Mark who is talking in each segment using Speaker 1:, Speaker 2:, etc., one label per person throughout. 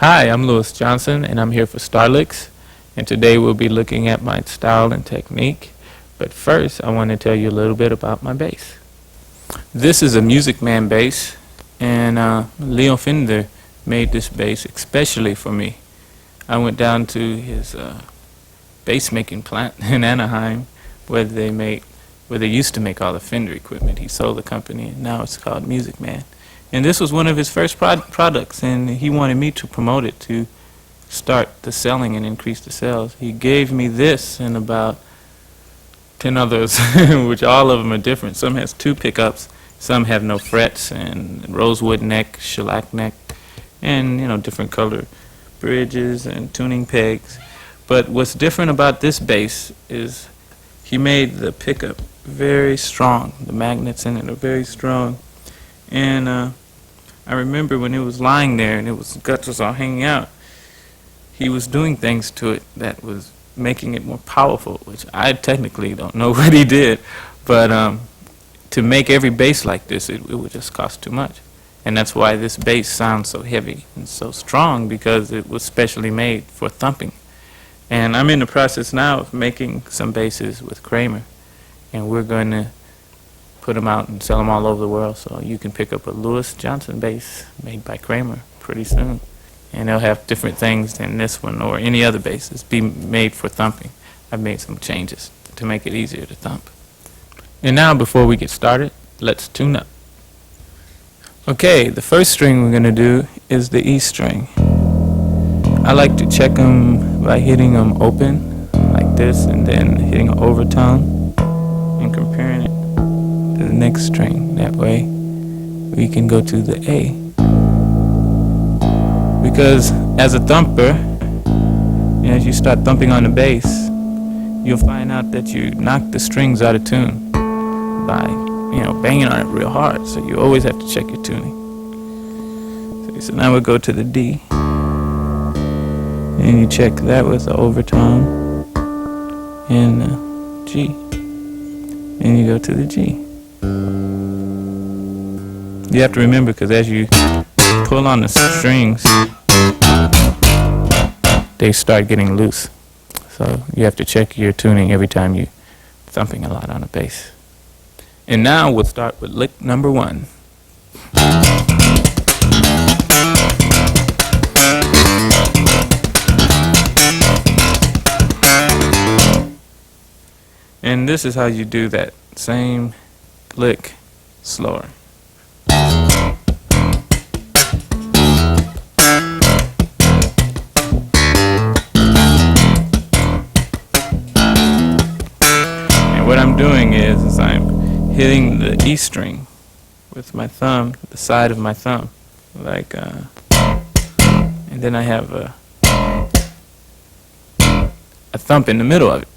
Speaker 1: Hi, I'm Lewis Johnson, and I'm here for Starlicks, and today we'll be looking at my style and technique. But first, I want to tell you a little bit about my bass. This is a Music Man bass, and Leon Fender made this bass especially for me. I went down to his bass making plant in Anaheim, where they used to make all the Fender equipment. He sold the company, and now it's called Music Man. And this was one of his first products, and he wanted me to promote it to start the selling and increase the sales. He gave me this and about 10 others, which all of them are different. Some has 2 pickups, some have no frets, and rosewood neck, shellac neck, and different color bridges and tuning pegs. But what's different about this bass is he made the pickup very strong. The magnets in it are very strong. And I remember when it was lying there and guts was all hanging out, he was doing things to it that was making it more powerful, which I technically don't know what he did, but to make every bass like this, it would just cost too much. And that's why this bass sounds so heavy and so strong, because it was specially made for thumping. And I'm in the process now of making some basses with Kramer, and we're going to put them out and sell them all over the world, so you can pick up a Lewis Johnson bass made by Kramer pretty soon. And they'll have different things than this one or any other basses be made for thumping. I've made some changes to make it easier to thump. And now, before we get started, let's tune up. Okay, the first string we're going to do is the E string. I like to check them by hitting them open like this and then hitting an overtone and comparing it to the next string. That way we can go to the A. Because as a thumper, as you start thumping on the bass, you'll find out that you knock the strings out of tune by banging on it real hard. So you always have to check your tuning. So now we'll go to the D, and you check that with the overtone and the G, and you go to the G. You have to remember, because as you pull on the strings, they start getting loose. So you have to check your tuning every time you're thumping a lot on a bass. And now we'll start with lick number 1. And this is how you do that same lick slower. And what I'm doing is I'm hitting the E string with my thumb, the side of my thumb, like, and then I have a thump in the middle of it.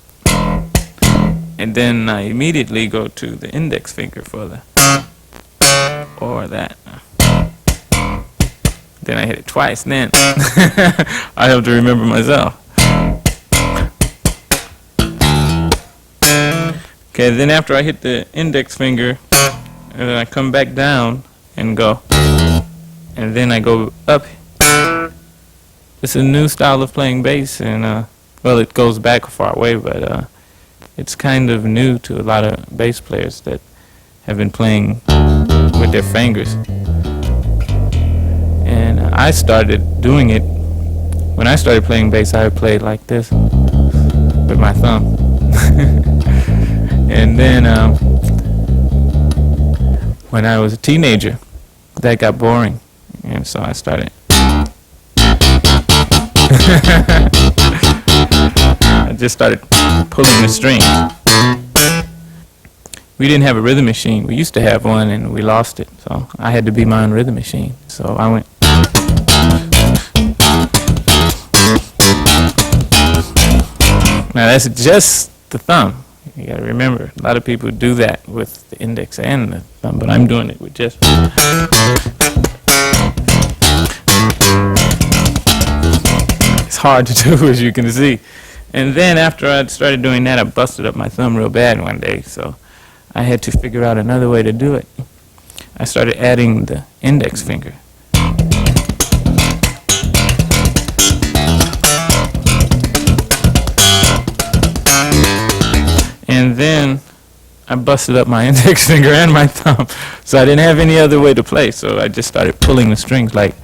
Speaker 1: And then I immediately go to the index finger for the, or that. Then I hit it twice, then I have to remember myself. Okay, then after I hit the index finger, and then I come back down and go, and then I go up. It's a new style of playing bass, and well, it goes back a far way, but it's kind of new to a lot of bass players that have been playing with their fingers. And I started doing it. When I started playing bass, I played like this with my thumb. And then when I was a teenager, that got boring, and so I started I just started pulling the string. We didn't have a rhythm machine. We used to have one, and we lost it, so I had to be my own rhythm machine. So I went. Now that's just the thumb. You gotta remember, a lot of people do that with the index and the thumb, but I'm doing it with just. It's hard to do, as you can see. And then after I started doing that, I busted up my thumb real bad one day, so I had to figure out another way to do it. I started adding the index finger. I busted up my index finger and my thumb, so I didn't have any other way to play, so I just started pulling the strings like.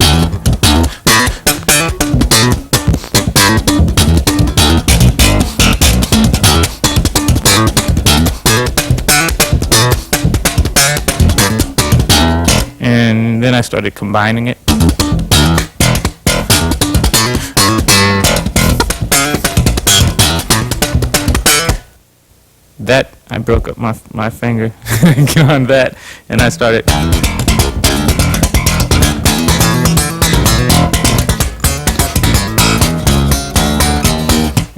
Speaker 1: And then I started combining it. That, I broke up my finger on that, and I started.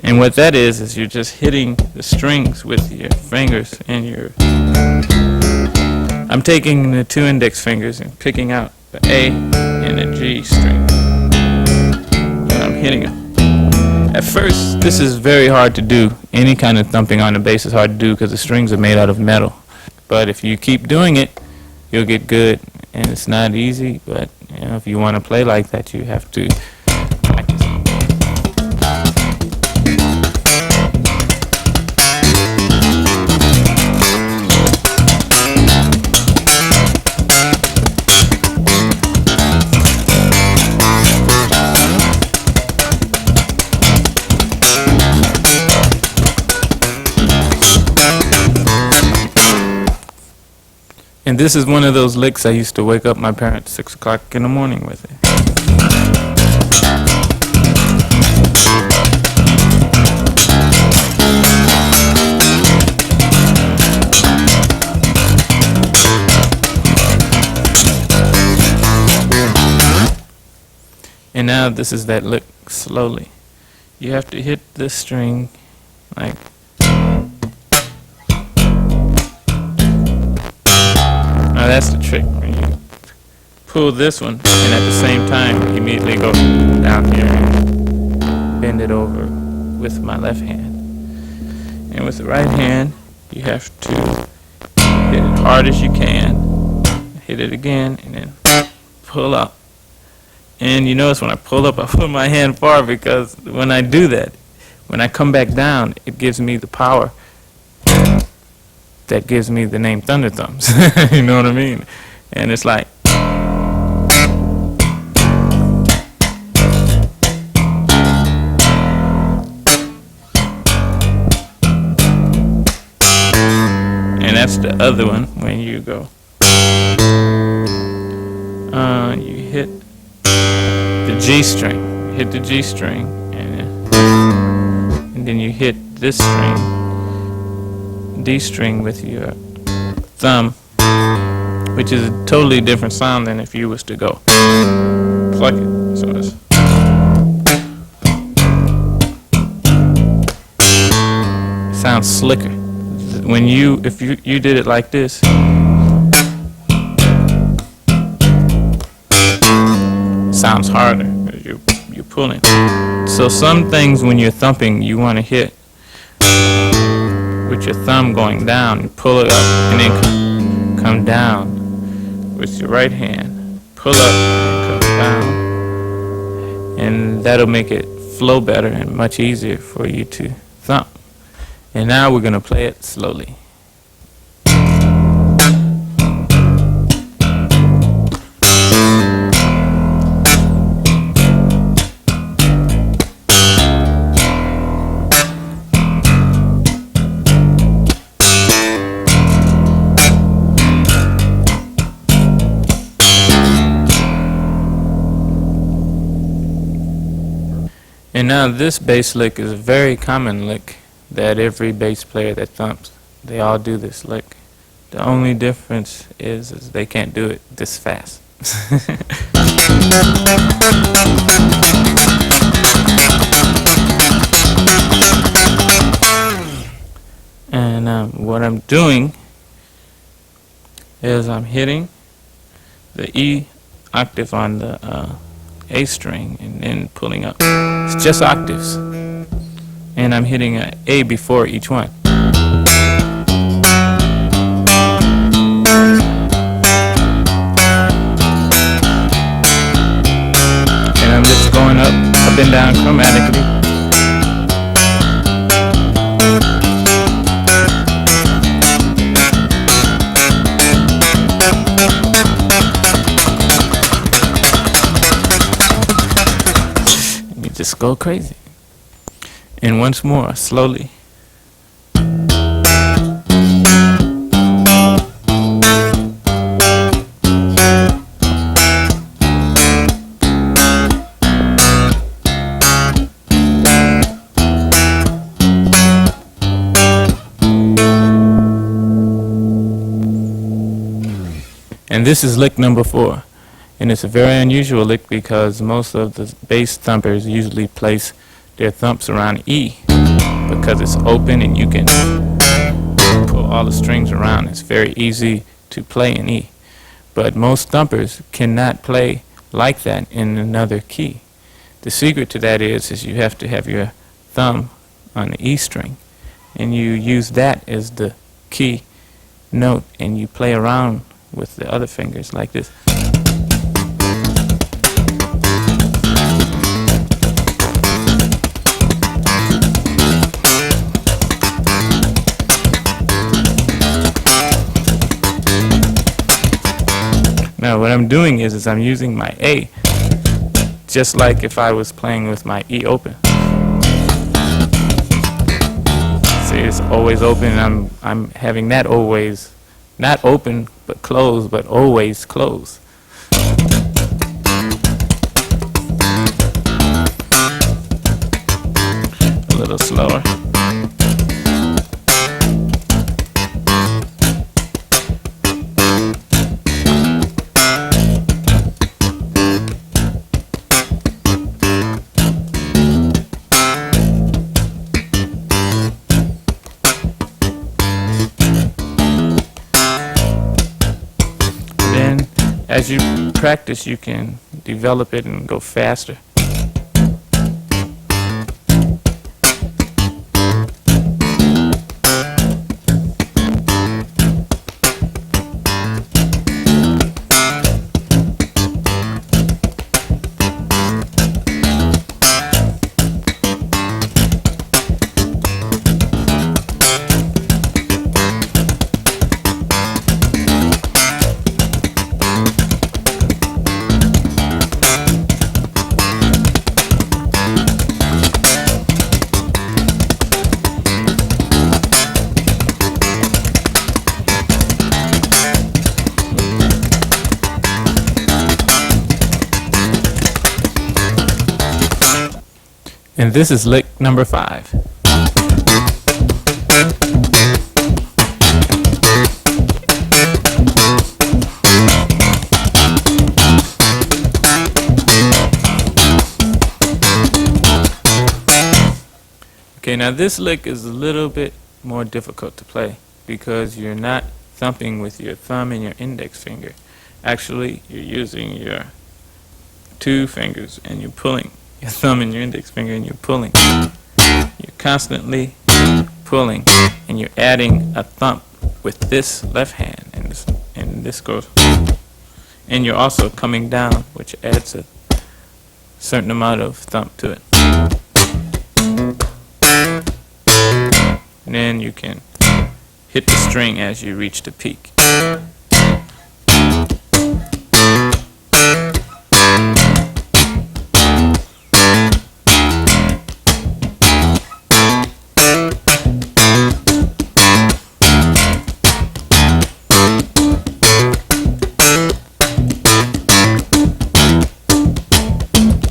Speaker 1: And what that is you're just hitting the strings with your fingers and your. I'm taking the two index fingers and picking out the A and the G string, and I'm hitting them. At first, this is very hard to do. Any kind of thumping on the bass is hard to do because the strings are made out of metal. But if you keep doing it, you'll get good. And it's not easy, but if you want to play like that, you have to practice. And this is one of those licks I used to wake up my parents 6 o'clock in the morning with it. And now this is that lick slowly. You have to hit this string like. Now that's the trick. When you pull this one, and at the same time, you immediately go down here and bend it over with my left hand. And with the right hand, you have to hit it hard as you can, hit it again, and then pull up. And you notice when I pull up, I put my hand far because when I do that, when I come back down, it gives me the power that gives me the name Thunder Thumbs. You know what I mean? And it's like. And that's the other one when you go. You hit the G string. You hit the G string, and then you hit this string. D string with your thumb, which is a totally different sound than if you was to go pluck it. So it's it sounds slicker. When if you did it like this, it sounds harder because you're pulling. So some things when you're thumping, you want to hit with your thumb going down, you pull it up, and then come down with your right hand. Pull up and come down. And that'll make it flow better and much easier for you to thump. And now we're going to play it slowly. And now this bass lick is a very common lick that every bass player that thumps, they all do this lick. The only difference is they can't do it this fast. And what I'm doing is I'm hitting the E octave on the A string and then pulling up. It's just octaves. And I'm hitting an A before each one. And I'm just going up and down chromatically. just go crazy. And once more, slowly. And this is lick number 4. And it's a very unusual lick because most of the bass thumpers usually place their thumps around E because it's open and you can pull all the strings around. It's very easy to play in E. But most thumpers cannot play like that in another key. The secret to that is you have to have your thumb on the E string and you use that as the key note and you play around with the other fingers like this. Now what I'm doing is I'm using my A just like if I was playing with my E open. See, it's always open and I'm having that always not open but closed, but always closed. A little slower. As you practice, you can develop it and go faster. And this is lick number 5. Okay, now this lick is a little bit more difficult to play because you're not thumping with your thumb and your index finger. Actually, you're using your 2 fingers and you're pulling your thumb and your index finger and you're pulling. You're constantly pulling and you're adding a thump with this left hand and this goes. And you're also coming down, which adds a certain amount of thump to it. And then you can hit the string as you reach the peak.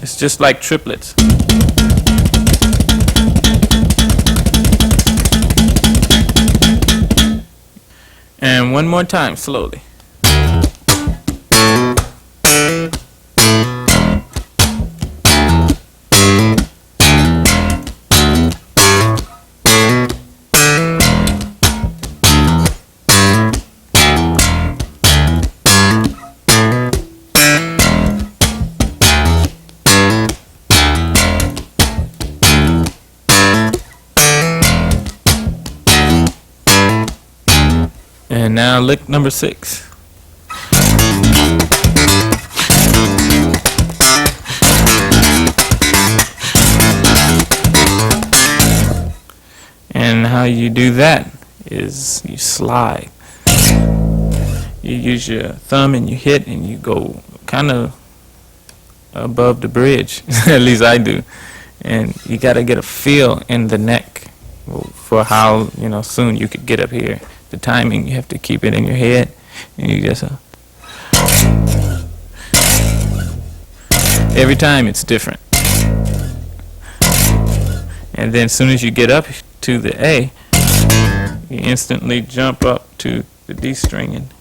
Speaker 1: It's just like triplets. And one more time, slowly. And now lick number 6. And how you do that is you slide. You use your thumb and you hit and you go kind of above the bridge, at least I do. And you got to get a feel in the neck for how, soon you could get up here. The timing, you have to keep it in your head, and you just every time it's different. And then as soon as you get up to the A, you instantly jump up to the D string, and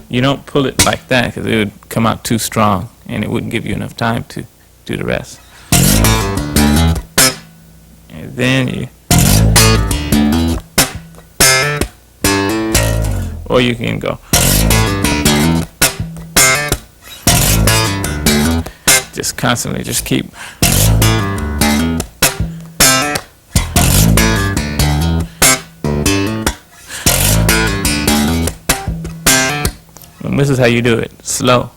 Speaker 1: you don't pull it like that because it would come out too strong and it wouldn't give you enough time to do the rest. And then you, or you can go just constantly, just keep. And this is how you do it, slow.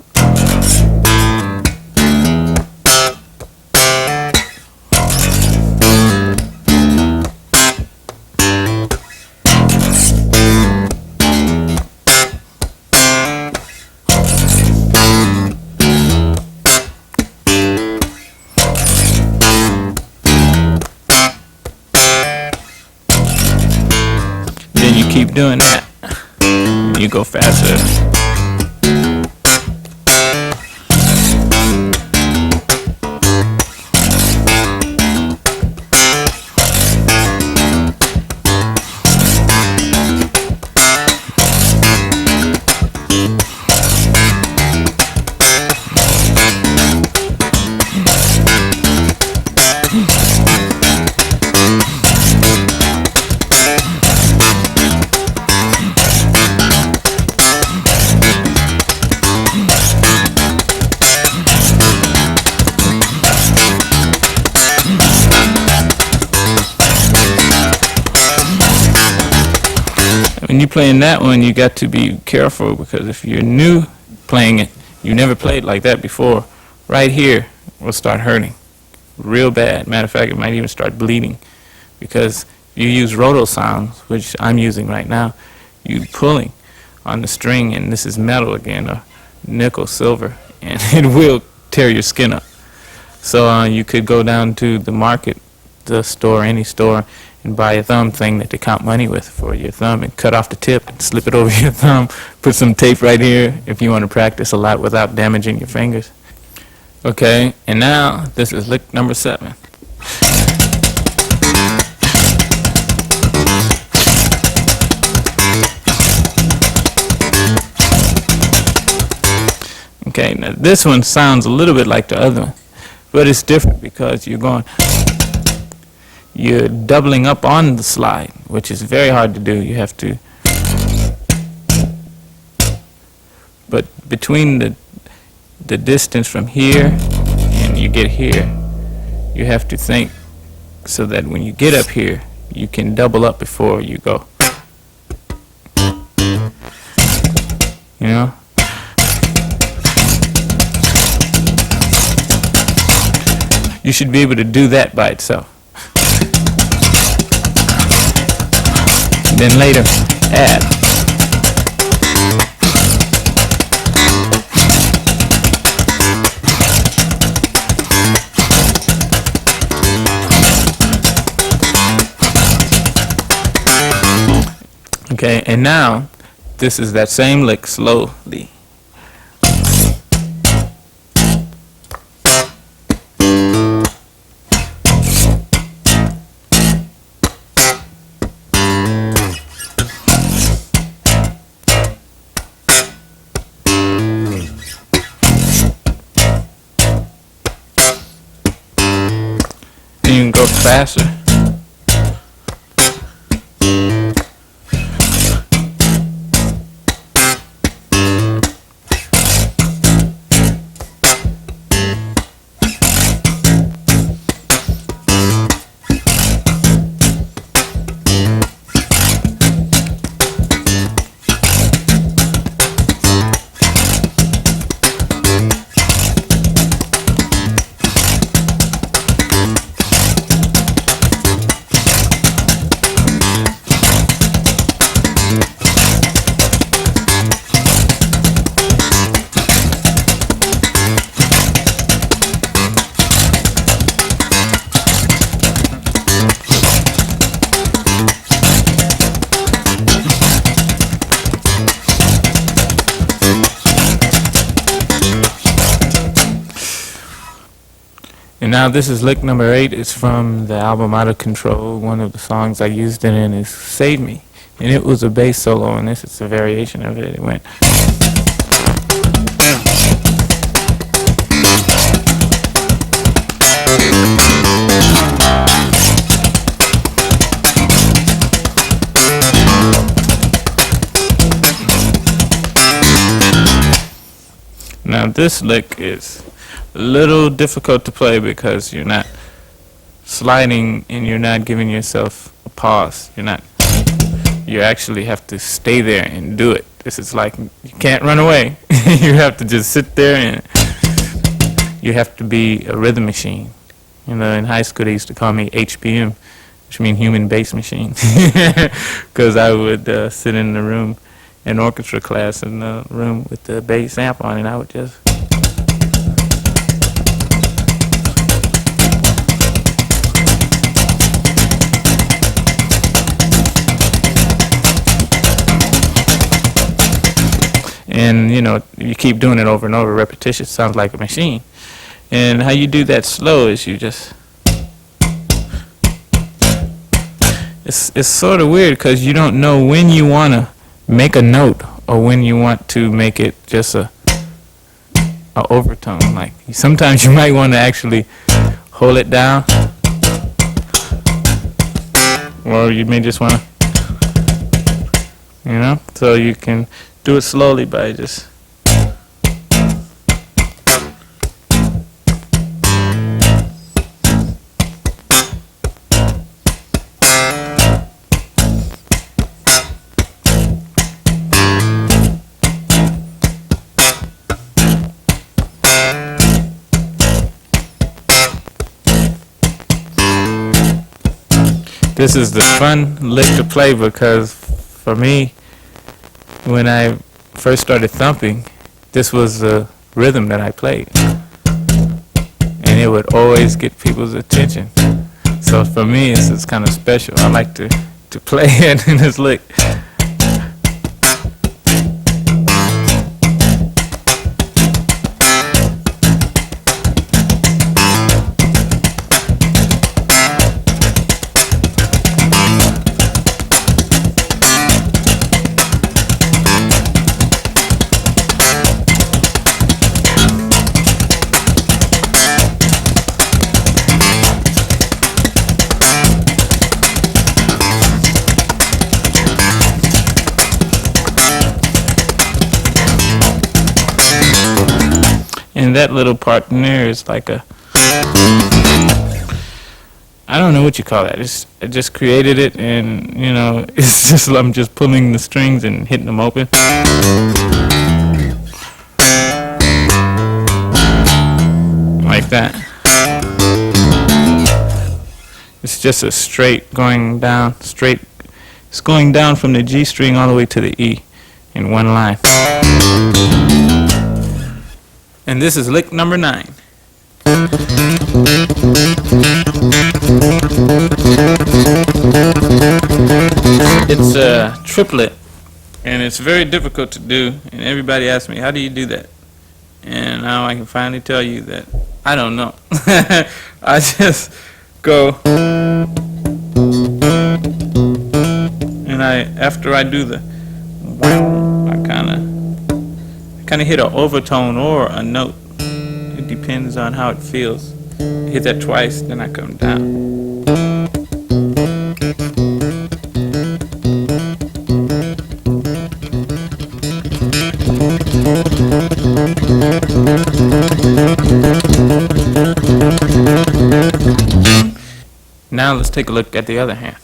Speaker 1: Then you keep doing that. You go faster. When you're playing that one, you got to be careful, because if you're new playing it, you never played like that before, right here will start hurting real bad. Matter of fact, it might even start bleeding, because if you use roto sounds, which I'm using right now, you're pulling on the string, and this is metal again, or nickel, silver, and it will tear your skin up. So you could go down to the market, the store, any store, and buy a thumb thing that they count money with for your thumb, and cut off the tip and slip it over your thumb. Put some tape right here if you want to practice a lot without damaging your fingers. Okay, and now this is lick number 7. Okay, now this one sounds a little bit like the other one, but it's different because you're doubling up on the slide, which is very hard to do. You have to, but between the distance from here and you get here, you have to think so that when you get up here, you can double up before you go. You know? You should be able to do that by itself. Then later, add. Okay, and now this is that same lick slowly. You can go faster. And now this is lick number 8. It's from the album Out of Control. One of the songs I used it in is Save Me. And it was a bass solo, and this is a variation of it. It went. Now this lick is a little difficult to play because you're not sliding and you're not giving yourself a pause. You actually have to stay there and do it. This is like, you can't run away. You have to just sit there, and you have to be a rhythm machine. In high school they used to call me HBM, which means human bass machine, because I would sit in the room, in orchestra class, in the room with the bass amp on, and I would just. And you keep doing it over and over. Repetition sounds like a machine. And how you do that slow is you just. It's sort of weird because you don't know when you want to make a note or when you want to make it just a overtone. Like sometimes you might want to actually hold it down, or you may just want to, so you can do it slowly by just. This is the fun lick to play because for me, when I first started thumping, this was the rhythm that I played. And it would always get people's attention. So for me, it's kind of special. I like to play it in this lick. And that little part in there is like a, I don't know what you call that. I just created it, and it's just, I'm just pulling the strings and hitting them open. Like that. It's just a straight going down, it's going down from the G string all the way to the E in one line. And this is lick number 9. It's a triplet, and it's very difficult to do, and everybody asks me, how do you do that? And now I can finally tell you that I don't know. I just go, and after I do the wow, I kind of hit an overtone or a note. It depends on how it feels. I hit that twice, then I come down. Now let's take a look at the other hand.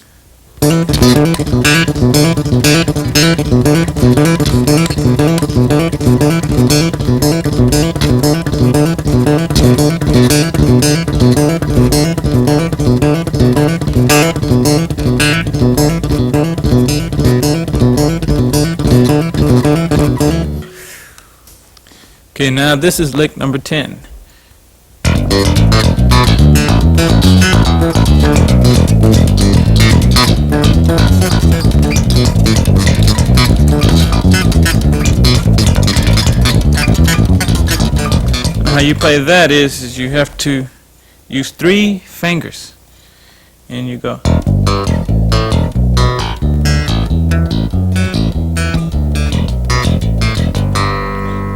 Speaker 1: Okay, now this is lick number 10. How you play that is you have to use 3 fingers. And you go.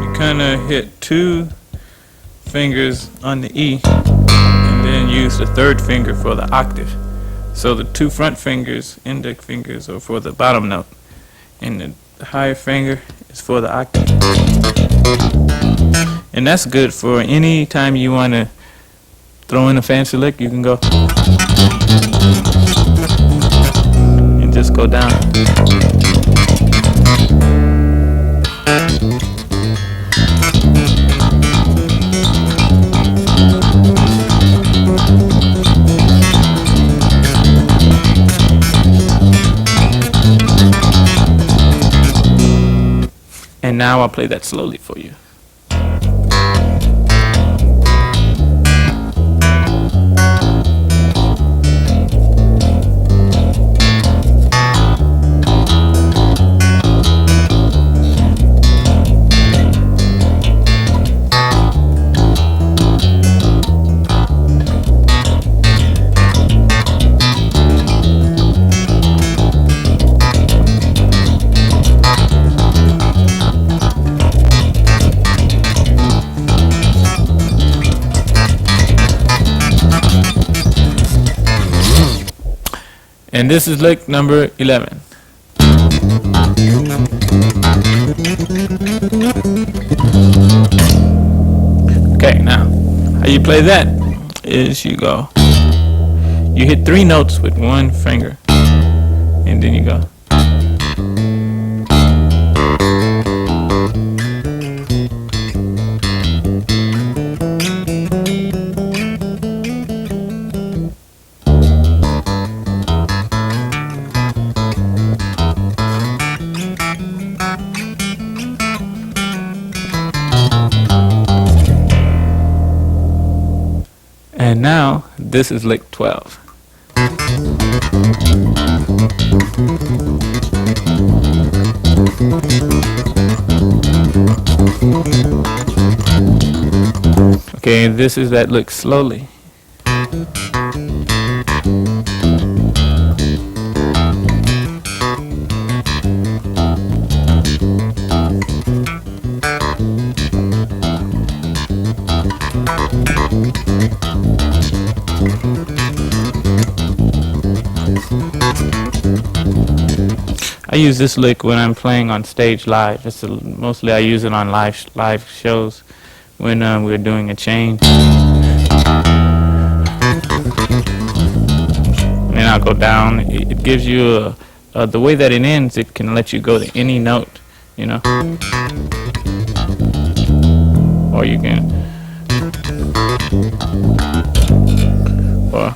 Speaker 1: You kind of hit 2 fingers on the E, and then use the 3rd finger for the octave. So the 2 front fingers, index fingers, are for the bottom note, and the higher finger is for the octave. And that's good for any time you want to throw in a fancy lick. You can go and just go down. And now I'll play that slowly for you. And this is lick number 11. Okay, now how you play that is you go, you hit 3 notes with 1 finger, and then you go. And now, this is lick 12. Okay, this is that lick slowly. I use this lick when I'm playing on stage live. Mostly I use it on live shows when we're doing a change. And then I'll go down. It gives you the way that it ends. It can let you go to any note, you know. Or you can. Or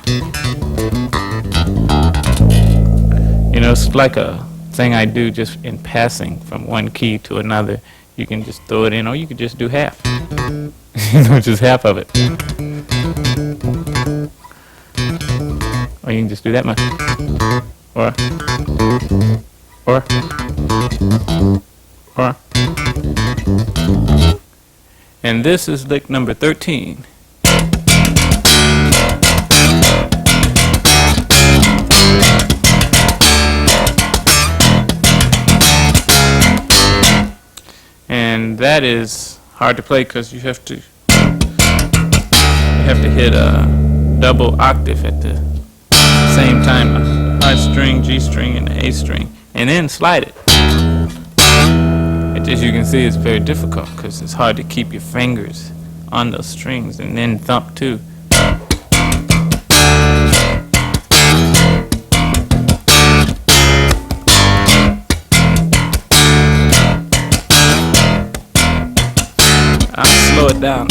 Speaker 1: you know, it's like a thing I do just in passing from one key to another. You can just throw it in, or you could just do half. You know, just half of it. Or you can just do that much. Or. And this is lick number 13. And that is hard to play because you have to hit a double octave at the same time, a high string, G string, and the A string, and then slide it. As you can see, it's very difficult because it's hard to keep your fingers on those strings and then thump too. I'll slow it down.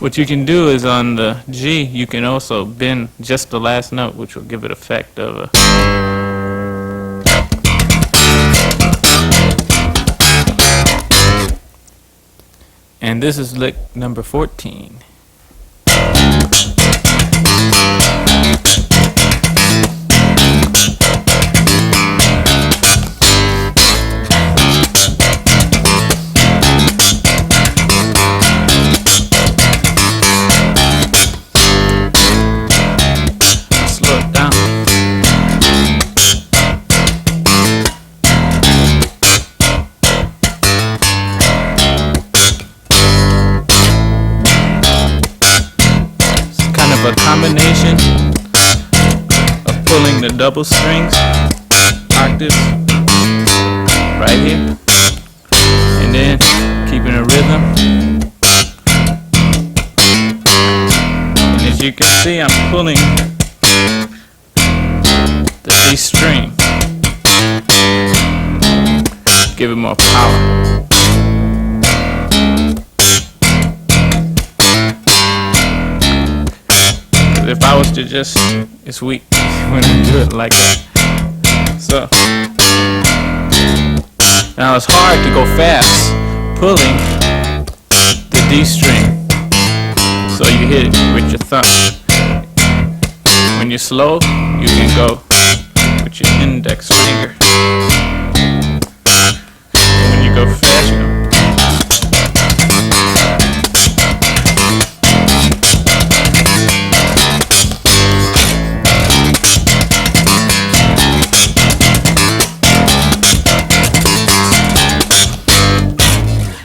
Speaker 1: What you can do is on the G, you can also bend just the last note, which will give it effect of a. And this is lick number 14. A combination of pulling the double strings, octaves, right here, and then keeping a rhythm. And as you can see, I'm pulling the D string, give it more power. If I was to just, it's weak when I do it like that. So, now it's hard to go fast pulling the D string. So you hit it with your thumb. When you're slow, you can go with your index finger. And when you go fast, you go.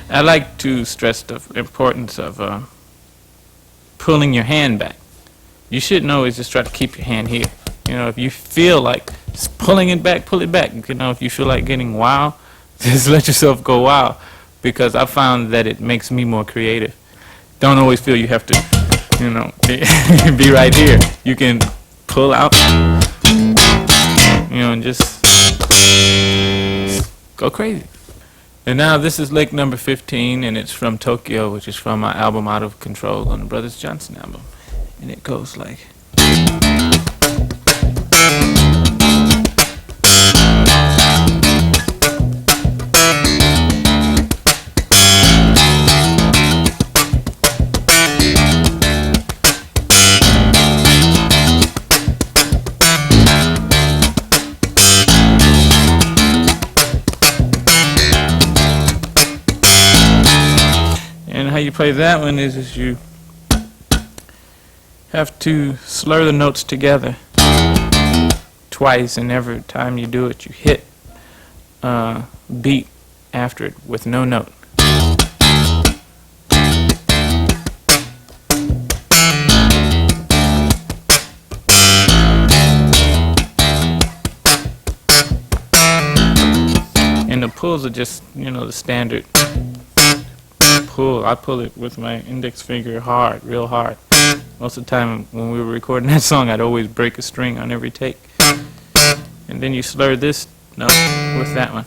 Speaker 1: I like to stress the importance of pulling your hand back. You shouldn't always just try to keep your hand here. You know, if you feel like just pulling it back, pull it back. You know, if you feel like getting wild, just let yourself go wild, because I found that it makes me more creative. Don't always feel you have to, you know, be right here. You can pull out, you know, and just go crazy. And now this is lick number 15, and it's from Tokyo, which is from my album Out of Control on the Brothers Johnson album. And it goes like. How you play that one is you have to slur the notes together twice, and every time you do it you hit beat after it with no note. And the pulls are just, you know, the standard pull. I pull it with my index finger hard, real hard. Most of the time when we were recording that song, I'd always break a string on every take. And then you slur this note with that one.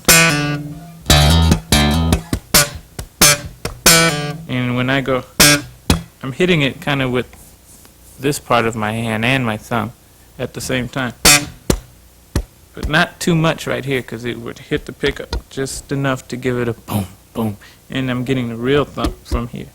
Speaker 1: And when I go, I'm hitting it kind of with this part of my hand and my thumb at the same time. But not too much right here, because it would hit the pickup just enough to give it a boom, boom. And I'm getting the real thump from here.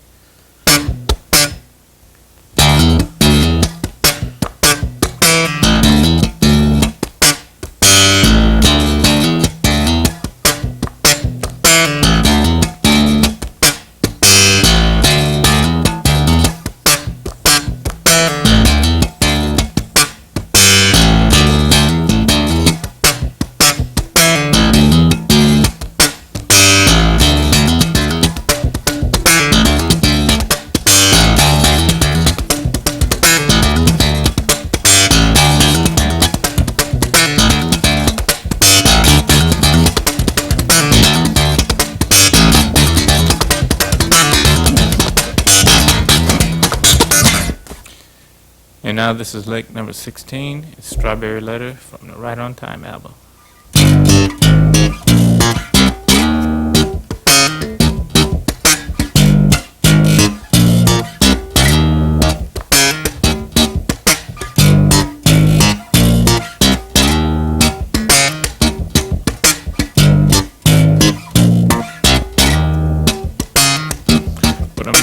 Speaker 1: And now this is lick number 16. It's Strawberry Letter from the Right on Time album.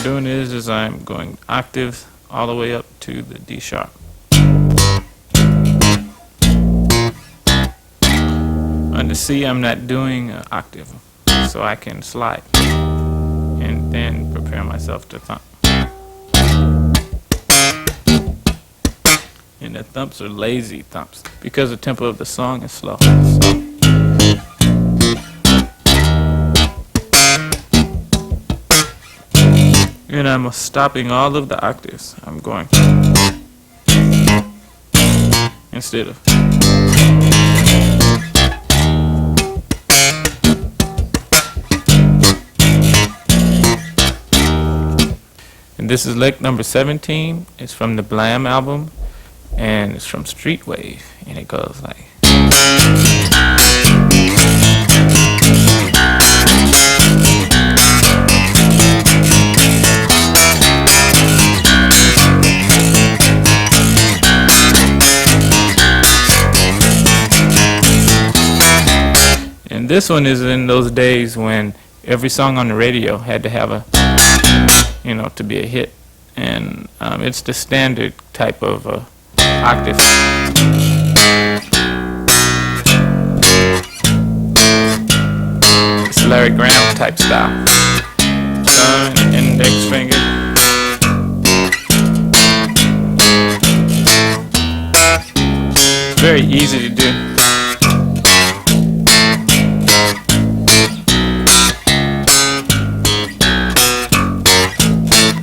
Speaker 1: doing is I'm going octaves all the way up to the D sharp. On the C, I'm not doing an octave, so I can slide and then prepare myself to thump. And the thumps are lazy thumps because the tempo of the song is slow. So. And I'm stopping all of the octaves. I'm going instead of. And this is lick number 17. It's from the Blam album, and it's from Street Wave, and it goes like. And this one is in those days when every song on the radio had to have a, to be a hit. And it's the standard type of octave. It's Larry Graham type style. Thumb and index finger. Very easy to do.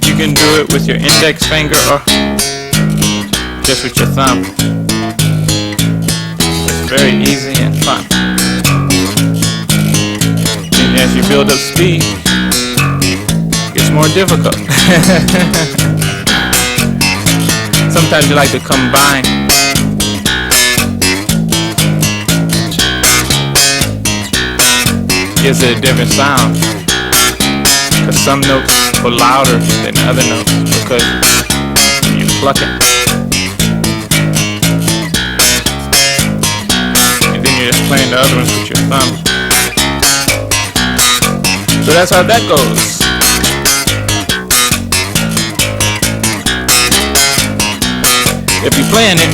Speaker 1: You can do it with your index finger or just with your thumb. It's very easy and fun. And as you build up speed, it gets more difficult. Sometimes you like to combine. Gives it a different sound. Because some notes are louder than other notes because you're plucking. And then you're just playing the other ones with your thumb. So that's how that goes. If you're playing it,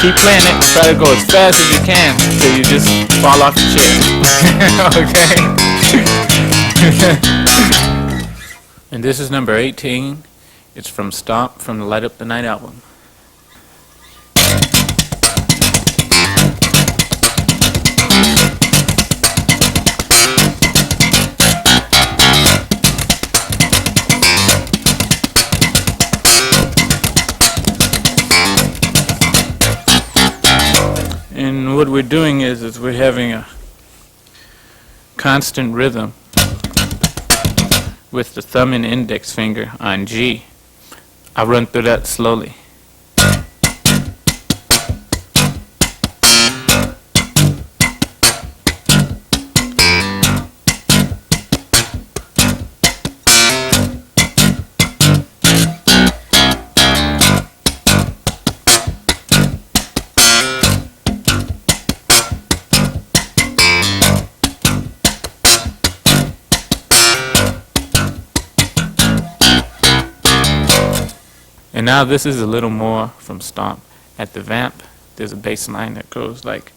Speaker 1: keep playing it. Try to go as fast as you can until you just fall off the chair. Okay? And this is number 18. It's from Stomp from the Light Up the Night album. And what we're doing is we're having a constant rhythm with the thumb and index finger on G. I'll run through that slowly. And now this is a little more from Stomp. At the vamp, there's a bass line that goes like.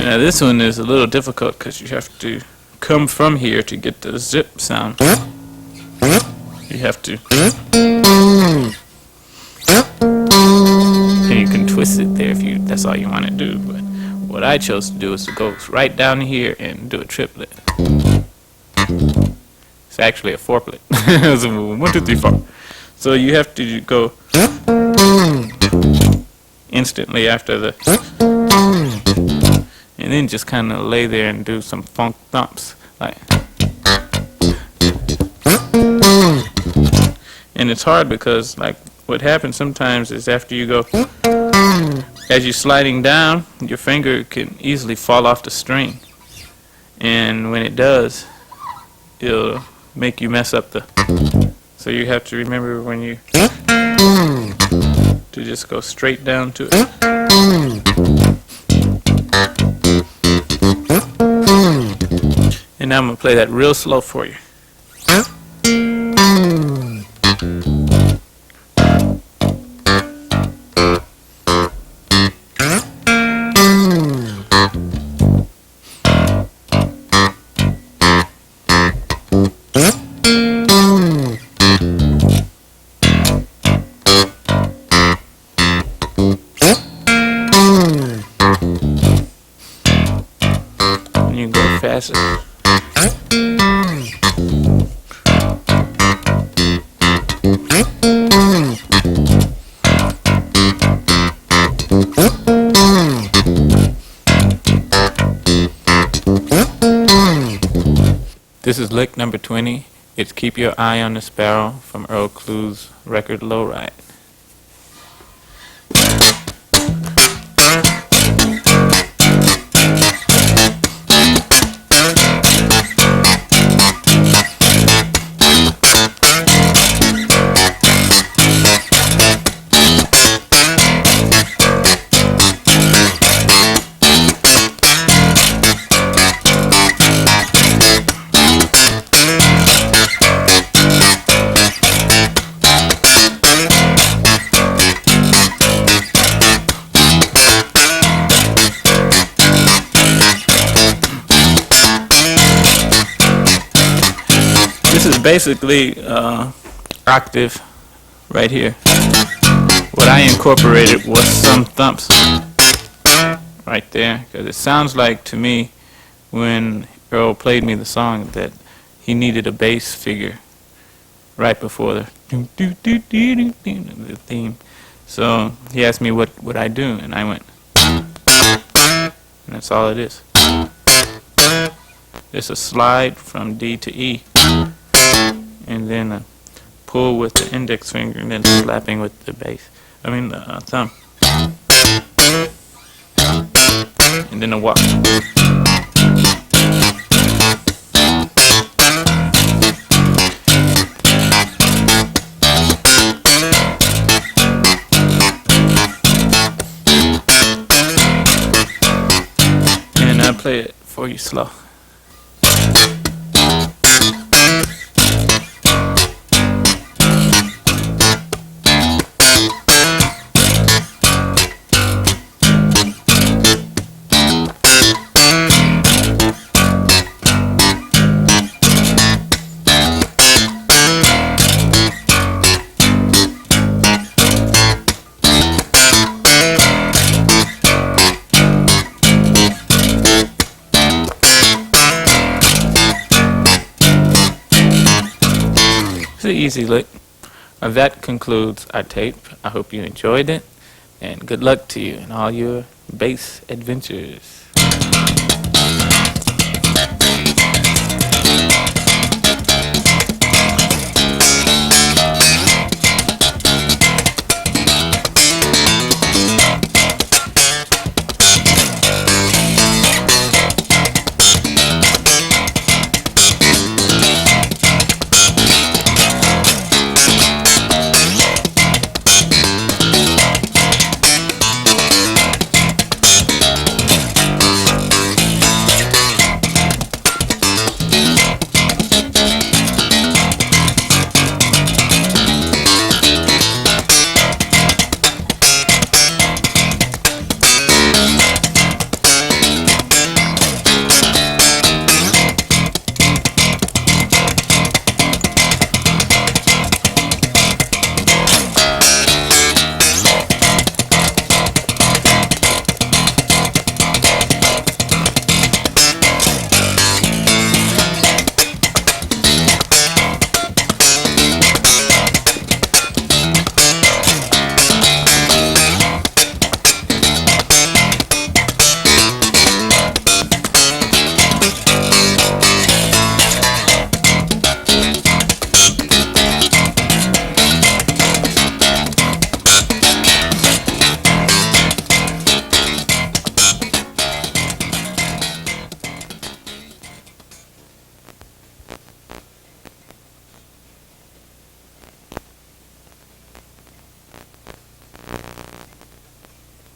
Speaker 1: Now this one is a little difficult because you have to come from here to get the zip sound. You have to. And you can twist it there if that's all you want to do. But what I chose to do is to go right down here and do a triplet. It's actually a fourplet. So 1, 2, 3, 4. So you have to go instantly after the, and then just kind of lay there and do some funk thumps like. And it's hard because like what happens sometimes is after you go, as you're sliding down, your finger can easily fall off the string. And when it does, it'll make you mess up the. So you have to remember when you to just go straight down to it. And now I'm gonna play that real slow for you. And you go faster. This is lick number 20. It's Keep Your Eye on the Sparrow from Earl Clue's record Lowride. This is basically octave right here. What I incorporated was some thumps right there, because it sounds like to me when Earl played me the song that he needed a bass figure right before the theme. So he asked me what would I do, and I went, and that's all it is. It's a slide from D to E, and then a pull with the index finger, and then slapping with the bass. I mean the thumb, and then a walk. And I play it for you slow. It's an easy lick. That concludes our tape. I hope you enjoyed it, and good luck to you in all your bass adventures.